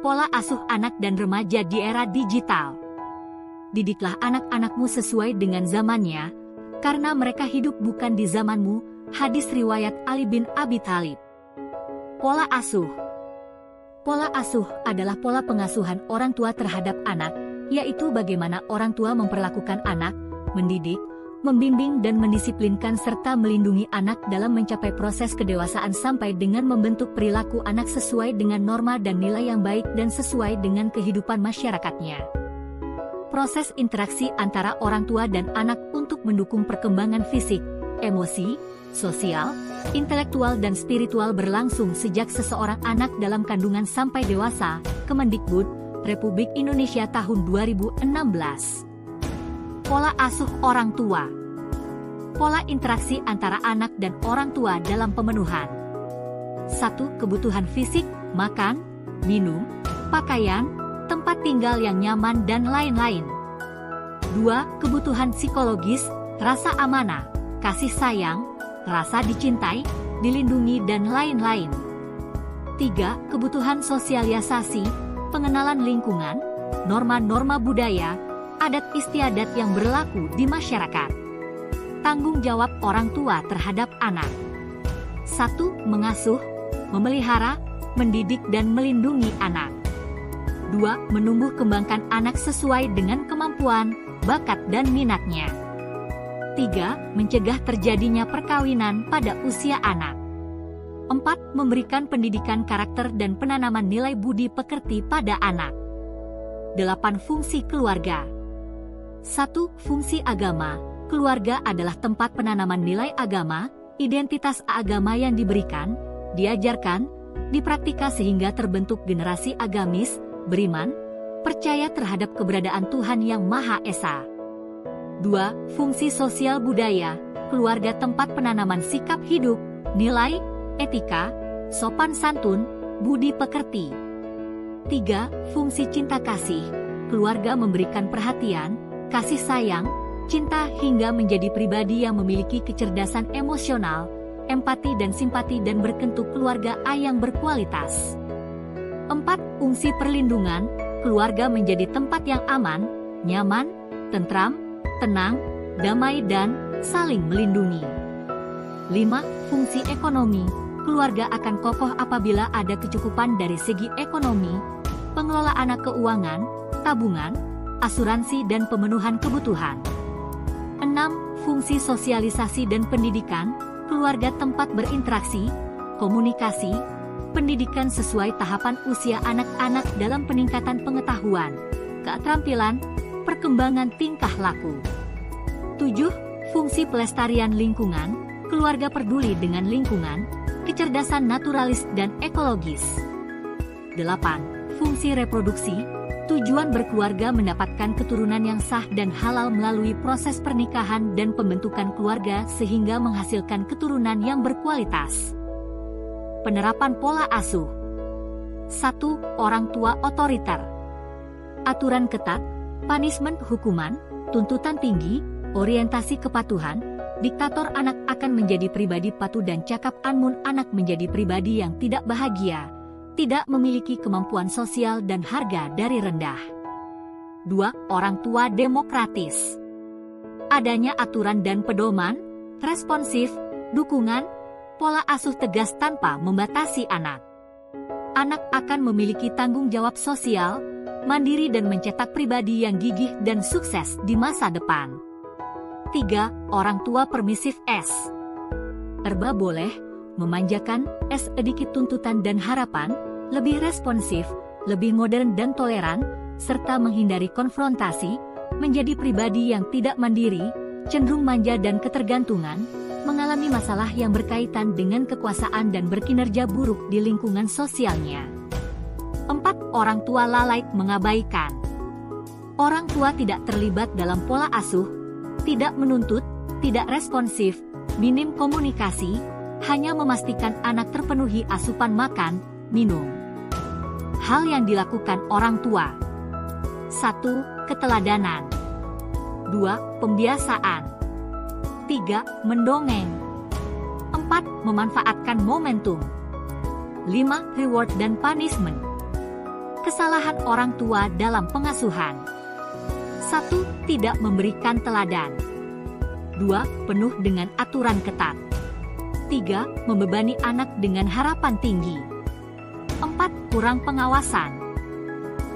Pola asuh anak dan remaja di era digital. Didiklah anak-anakmu sesuai dengan zamannya, karena mereka hidup bukan di zamanmu. Hadis riwayat Ali bin Abi Thalib. Pola asuh. Pola asuh adalah pola pengasuhan orang tua terhadap anak, yaitu bagaimana orang tua memperlakukan anak, mendidik, membimbing dan mendisiplinkan serta melindungi anak dalam mencapai proses kedewasaan sampai dengan membentuk perilaku anak sesuai dengan norma dan nilai yang baik dan sesuai dengan kehidupan masyarakatnya. Proses interaksi antara orang tua dan anak untuk mendukung perkembangan fisik, emosi, sosial, intelektual dan spiritual berlangsung sejak seseorang anak dalam kandungan sampai dewasa. Kemendikbud, Republik Indonesia tahun 2016. Pola asuh orang tua. Pola interaksi antara anak dan orang tua dalam pemenuhan. 1. Kebutuhan fisik, makan, minum, pakaian, tempat tinggal yang nyaman dan lain-lain. 2. Kebutuhan psikologis, rasa amanah, kasih sayang, rasa dicintai, dilindungi dan lain-lain. 3. Kebutuhan sosialisasi, pengenalan lingkungan, norma-norma budaya, adat istiadat yang berlaku di masyarakat. Tanggung jawab orang tua terhadap anak. 1. Mengasuh, memelihara, mendidik dan melindungi anak. 2. Menumbuh kembangkan anak sesuai dengan kemampuan, bakat dan minatnya. 3. Mencegah terjadinya perkawinan pada usia anak. 4. Memberikan pendidikan karakter dan penanaman nilai budi pekerti pada anak. 8. Fungsi keluarga. 1. Fungsi agama. Keluarga adalah tempat penanaman nilai agama, identitas agama yang diberikan, diajarkan, dipraktikkan sehingga terbentuk generasi agamis, beriman, percaya terhadap keberadaan Tuhan Yang Maha Esa. 2. Fungsi sosial budaya. Keluarga tempat penanaman sikap hidup, nilai, etika, sopan santun, budi pekerti. 3. Fungsi cinta kasih. Keluarga memberikan perhatian, kasih sayang, cinta hingga menjadi pribadi yang memiliki kecerdasan emosional, empati dan simpati dan berbentuk keluarga yang berkualitas. 4. Fungsi perlindungan. Keluarga menjadi tempat yang aman, nyaman, tentram, tenang, damai dan saling melindungi. 5. Fungsi ekonomi. Keluarga akan kokoh apabila ada kecukupan dari segi ekonomi, pengelolaan keuangan, tabungan, asuransi dan pemenuhan kebutuhan. 6. Fungsi sosialisasi dan pendidikan. Keluarga tempat berinteraksi, komunikasi, pendidikan sesuai tahapan usia anak-anak dalam peningkatan pengetahuan, keterampilan, perkembangan tingkah laku. 7. Fungsi pelestarian lingkungan. Keluarga peduli dengan lingkungan, kecerdasan naturalis dan ekologis. 8. Fungsi reproduksi. Tujuan berkeluarga mendapatkan keturunan yang sah dan halal melalui proses pernikahan dan pembentukan keluarga sehingga menghasilkan keturunan yang berkualitas. Penerapan pola asuh. 1. Orang tua otoriter. Aturan ketat, punishment hukuman, tuntutan tinggi, orientasi kepatuhan, diktator anak akan menjadi pribadi patuh dan cakap anmun anak menjadi pribadi yang tidak bahagia, tidak memiliki kemampuan sosial dan harga dari rendah. 2. Orang tua demokratis. Adanya aturan dan pedoman, responsif, dukungan, pola asuh tegas tanpa membatasi anak. Anak akan memiliki tanggung jawab sosial, mandiri dan mencetak pribadi yang gigih dan sukses di masa depan. 3. Orang tua permisif S. Serba boleh, memanjakan, sedikit tuntutan dan harapan, lebih responsif, lebih modern dan toleran, serta menghindari konfrontasi, menjadi pribadi yang tidak mandiri, cenderung manja dan ketergantungan, mengalami masalah yang berkaitan dengan kekuasaan dan berkinerja buruk di lingkungan sosialnya. 4. Orang tua lalai mengabaikan. Orang tua tidak terlibat dalam pola asuh, tidak menuntut, tidak responsif, minim komunikasi, hanya memastikan anak terpenuhi asupan makan, minum. Hal yang dilakukan orang tua. 1. Keteladanan. 2. Pembiasaan. 3. Mendongeng. 4. Memanfaatkan momentum. 5. Reward dan punishment. Kesalahan orang tua dalam pengasuhan. 1. Tidak memberikan teladan. 2. Penuh dengan aturan ketat. 3. Membebani anak dengan harapan tinggi. 4. Kurang pengawasan.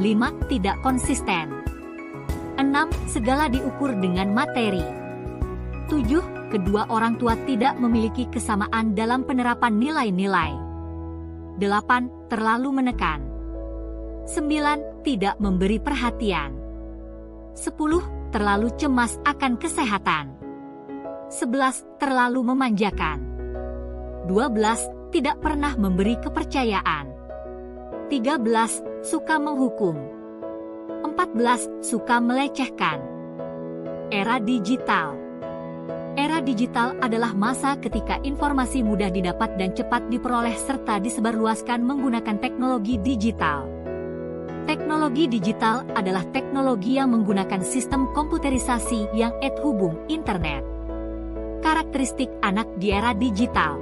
5. Tidak konsisten. 6. Segala diukur dengan materi. 7. Kedua orang tua tidak memiliki kesamaan dalam penerapan nilai-nilai. 8. Terlalu menekan. 9. Tidak memberi perhatian. 10. Terlalu cemas akan kesehatan. 11. Terlalu memanjakan. 12. Tidak pernah memberi kepercayaan. 13. Suka menghukum. 14. Suka melecehkan. Era digital. Era digital adalah masa ketika informasi mudah didapat dan cepat diperoleh serta disebarluaskan menggunakan teknologi digital. Teknologi digital adalah teknologi yang menggunakan sistem komputerisasi yang terhubung internet. Karakteristik anak di era digital.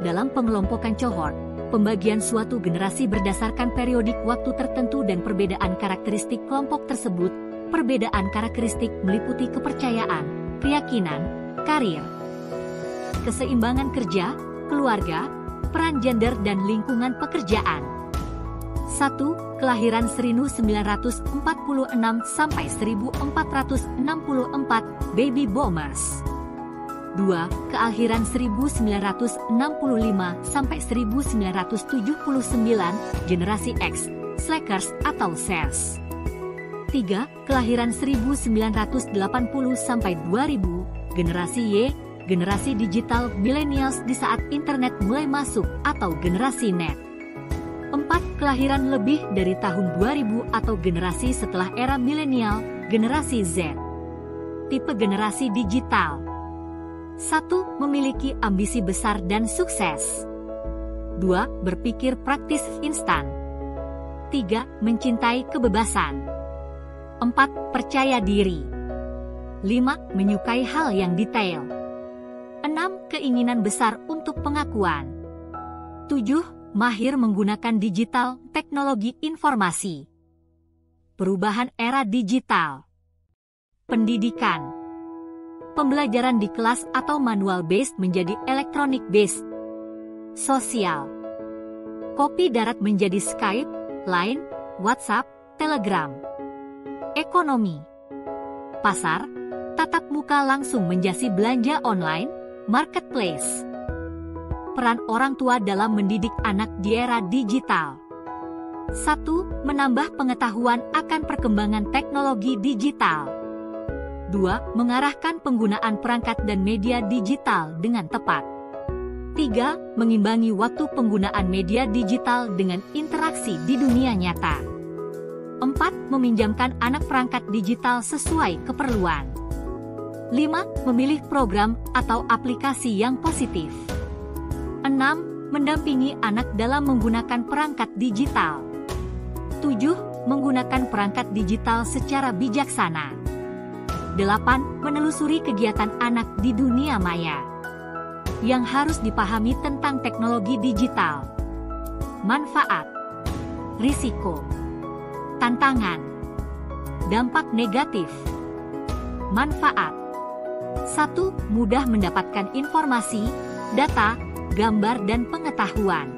Dalam pengelompokan cohort, pembagian suatu generasi berdasarkan periodik waktu tertentu dan perbedaan karakteristik kelompok tersebut. Perbedaan karakteristik meliputi kepercayaan, keyakinan, karir, keseimbangan kerja, keluarga, peran gender dan lingkungan pekerjaan. 1. Kelahiran 1946 sampai 1464 baby boomers. 2. Keakhiran 1965 sampai 1979 generasi X, slackers atau sales. 3. Kelahiran 1980 sampai 2000 generasi Y, generasi digital millennials di saat internet mulai masuk atau generasi net. 4. Kelahiran lebih dari tahun 2000 atau generasi setelah era milenial, generasi Z. Tipe generasi digital. 1. Memiliki ambisi besar dan sukses. 2. Berpikir praktis instan. 3. Mencintai kebebasan. 4. Percaya diri. 5. Menyukai hal yang detail. 6. Keinginan besar untuk pengakuan. 7. Mahir menggunakan digital, teknologi informasi. Perubahan era digital. Pendidikan. Pembelajaran di kelas atau manual-based menjadi electronic-based. Sosial. Kopi darat menjadi Skype, Line, WhatsApp, Telegram. Ekonomi. Pasar, tatap muka langsung menjadi belanja online, marketplace. Peran orang tua dalam mendidik anak di era digital. 1. Menambah pengetahuan akan perkembangan teknologi digital. 2. Mengarahkan penggunaan perangkat dan media digital dengan tepat. 3. Mengimbangi waktu penggunaan media digital dengan interaksi di dunia nyata. 4. Meminjamkan anak perangkat digital sesuai keperluan. 5. Memilih program atau aplikasi yang positif. 6. Mendampingi anak dalam menggunakan perangkat digital. 7. Menggunakan perangkat digital secara bijaksana. 8. Menelusuri kegiatan anak di dunia maya. Yang harus dipahami tentang teknologi digital. Manfaat, risiko, tantangan, dampak negatif. Manfaat. 1. Mudah mendapatkan informasi, data, gambar dan pengetahuan.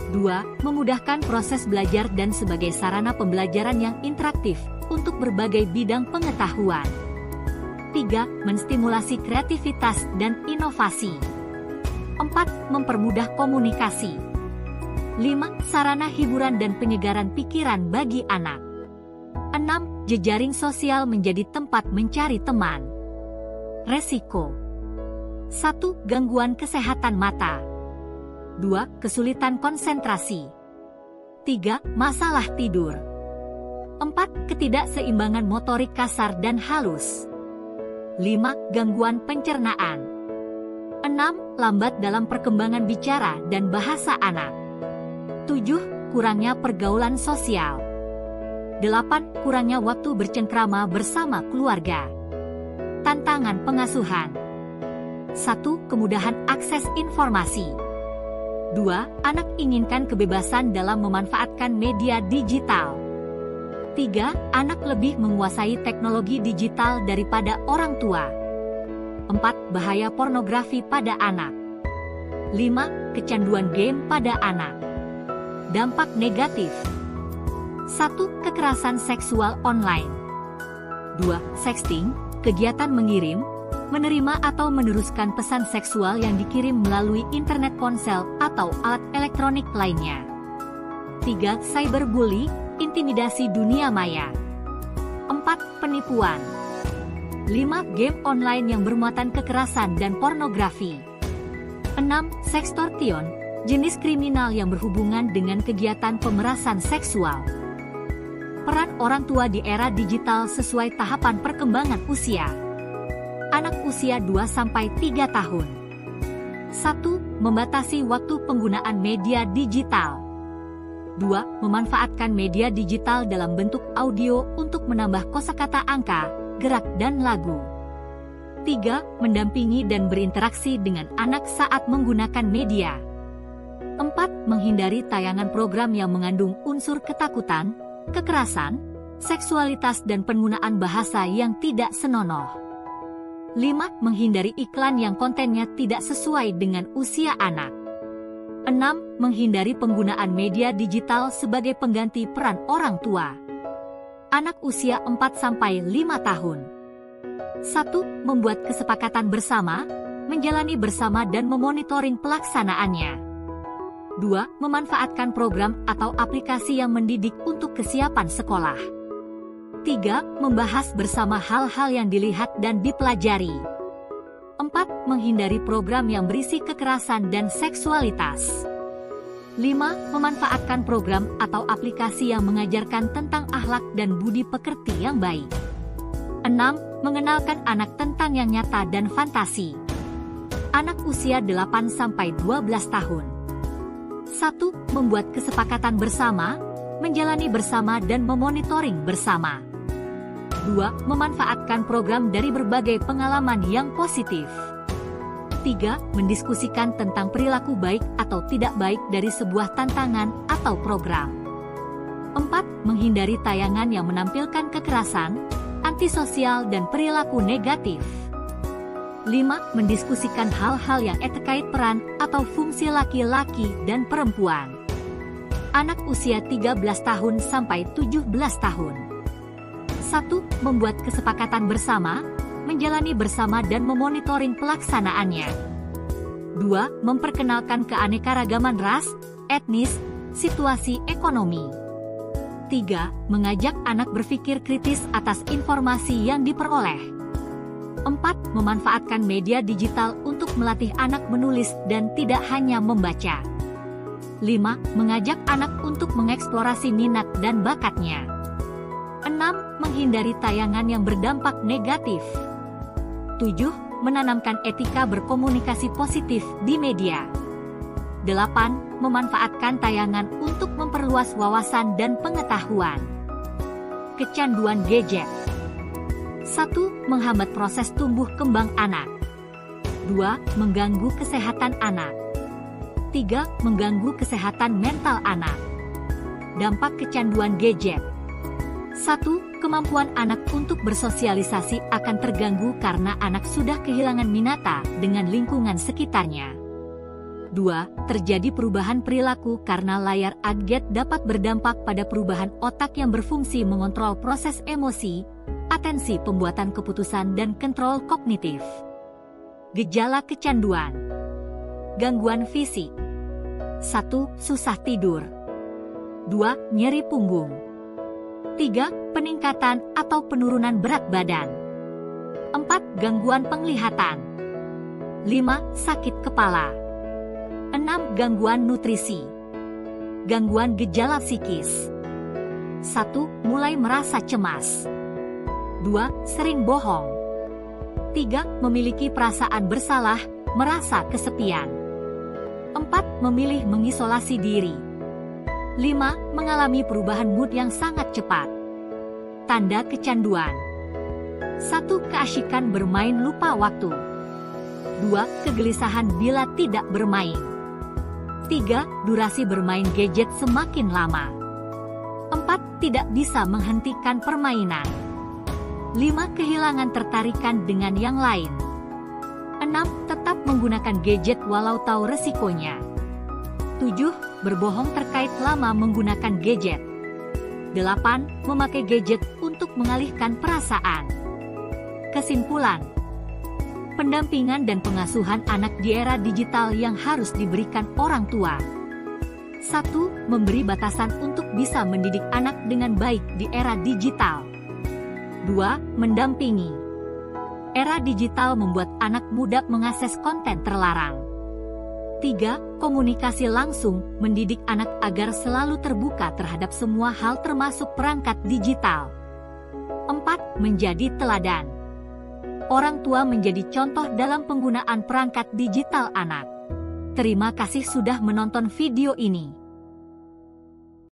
2. Memudahkan proses belajar dan sebagai sarana pembelajaran yang interaktif untuk berbagai bidang pengetahuan. 3. Menstimulasi kreativitas dan inovasi. 4. Mempermudah komunikasi. 5. Sarana hiburan dan penyegaran pikiran bagi anak. 6. Jejaring sosial menjadi tempat mencari teman. Resiko. 1. Gangguan kesehatan mata. 2. Kesulitan konsentrasi. 3. Masalah tidur. 4. Ketidakseimbangan motorik kasar dan halus. 5. Gangguan pencernaan. 6. Lambat dalam perkembangan bicara dan bahasa anak. 7. Kurangnya pergaulan sosial. 8. Kurangnya waktu bercengkrama bersama keluarga. Tantangan pengasuhan. 1. Kemudahan akses informasi. 2. Anak inginkan kebebasan dalam memanfaatkan media digital. 3. Anak lebih menguasai teknologi digital daripada orang tua. 4. Bahaya pornografi pada anak. 5. Kecanduan game pada anak. Dampak negatif. 1. Kekerasan seksual online. 2. Sexting, kegiatan mengirim, menerima atau meneruskan pesan seksual yang dikirim melalui internet ponsel atau alat elektronik lainnya. 3. Cyberbully, intimidasi dunia maya. 4. Penipuan. 5. Game online yang bermuatan kekerasan dan pornografi. 6. Sextortion, jenis kriminal yang berhubungan dengan kegiatan pemerasan seksual. Peran orang tua di era digital sesuai tahapan perkembangan usia. Anak usia 2-3 tahun. 1. Membatasi waktu penggunaan media digital. 2. Memanfaatkan media digital dalam bentuk audio untuk menambah kosakata angka, gerak dan lagu. 3. Mendampingi dan berinteraksi dengan anak saat menggunakan media. 4. Menghindari tayangan program yang mengandung unsur ketakutan, kekerasan, seksualitas dan penggunaan bahasa yang tidak senonoh. 5. Menghindari iklan yang kontennya tidak sesuai dengan usia anak. 6. Menghindari penggunaan media digital sebagai pengganti peran orang tua. Anak usia 4-5 tahun. 1. Membuat kesepakatan bersama, menjalani bersama dan memonitoring pelaksanaannya. 2. Memanfaatkan program atau aplikasi yang mendidik untuk kesiapan sekolah. 3. Membahas bersama hal-hal yang dilihat dan dipelajari. 4. Menghindari program yang berisi kekerasan dan seksualitas. 5. Memanfaatkan program atau aplikasi yang mengajarkan tentang akhlak dan budi pekerti yang baik. 6. Mengenalkan anak tentang yang nyata dan fantasi. Anak usia 8-12 tahun. 1. Membuat kesepakatan bersama, menjalani bersama dan memonitoring bersama. 2. Memanfaatkan program dari berbagai pengalaman yang positif. 3. Mendiskusikan tentang perilaku baik atau tidak baik dari sebuah tantangan atau program. 4. Menghindari tayangan yang menampilkan kekerasan, antisosial dan perilaku negatif. 5. Mendiskusikan hal-hal yang terkait peran atau fungsi laki-laki dan perempuan. Anak usia 13 tahun sampai 17 tahun. 1. Membuat kesepakatan bersama, menjalani bersama dan memonitoring pelaksanaannya. 2. Memperkenalkan keanekaragaman ras, etnis, situasi ekonomi. 3. Mengajak anak berpikir kritis atas informasi yang diperoleh. 4. Memanfaatkan media digital untuk melatih anak menulis dan tidak hanya membaca. 5. Mengajak anak untuk mengeksplorasi minat dan bakatnya. 6. Menghindari tayangan yang berdampak negatif. 7. Menanamkan etika berkomunikasi positif di media. 8. Memanfaatkan tayangan untuk memperluas wawasan dan pengetahuan. Kecanduan gadget. 1. Menghambat proses tumbuh kembang anak. 2. Mengganggu kesehatan anak. 3. Mengganggu kesehatan mental anak. Dampak kecanduan gadget. 1. Kemampuan anak untuk bersosialisasi akan terganggu karena anak sudah kehilangan minata dengan lingkungan sekitarnya. 2. Terjadi perubahan perilaku karena layar gadget dapat berdampak pada perubahan otak yang berfungsi mengontrol proses emosi, atensi pembuatan keputusan dan kontrol kognitif. Gejala kecanduan. Gangguan fisik. 1. Susah tidur. 2. Nyeri punggung. 3. Peningkatan atau penurunan berat badan. 4. Gangguan penglihatan. 5. Sakit kepala. 6. Gangguan nutrisi. Gangguan gejala psikis. 1. Mulai merasa cemas. 2. Sering bohong. 3. Memiliki perasaan bersalah, merasa kesepian. 4. Memilih mengisolasi diri. 5. Mengalami perubahan mood yang sangat cepat. Tanda kecanduan. 1. Keasyikan bermain lupa waktu. 2. Kegelisahan bila tidak bermain. 3. Durasi bermain gadget semakin lama. 4. Tidak bisa menghentikan permainan. 5. Kehilangan tertarikan dengan yang lain. 6. Tetap menggunakan gadget walau tahu resikonya. 7. Berbohong terkait lama menggunakan gadget. 8. Memakai gadget untuk mengalihkan perasaan. Kesimpulan: pendampingan dan pengasuhan anak di era digital yang harus diberikan orang tua. 1. Memberi batasan untuk bisa mendidik anak dengan baik di era digital. 2. Mendampingi. Era digital membuat anak mudah mengakses konten terlarang. 3. Komunikasi langsung, mendidik anak agar selalu terbuka terhadap semua hal termasuk perangkat digital. 4. Menjadi teladan. Orang tua menjadi contoh dalam penggunaan perangkat digital anak. Terima kasih sudah menonton video ini.